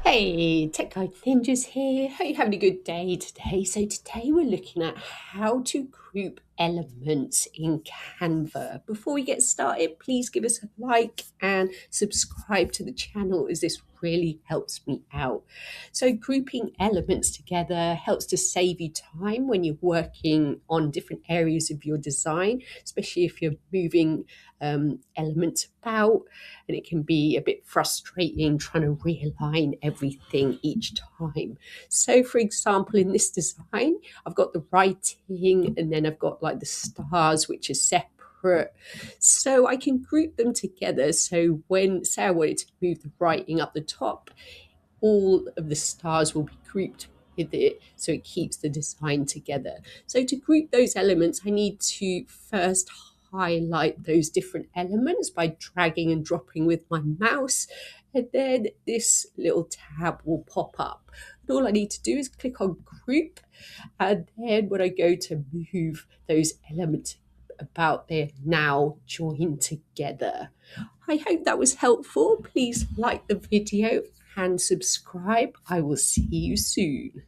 Hey, Tech Guide Ninjas here. Hope you're having a good day today. So today we're looking at how to group elements in Canva. Before we get started, please give us a like and subscribe to the channel as this really helps me out. So grouping elements together helps to save you time when you're working on different areas of your design, especially if you're moving elements about, and it can be a bit frustrating trying to realign everything each time. So for example, in this design, I've got the writing and then I've got like the stars, which are separate. So I can group them together. So when, say I wanted to move the writing up the top, all of the stars will be grouped with it, so it keeps the design together. So to group those elements, I need to first highlight those different elements by dragging and dropping with my mouse, and then this little tab will pop up. And all I need to do is click on group, and then when I go to move those elements about, they're now joined together. I hope that was helpful. Please like the video and subscribe. I will see you soon.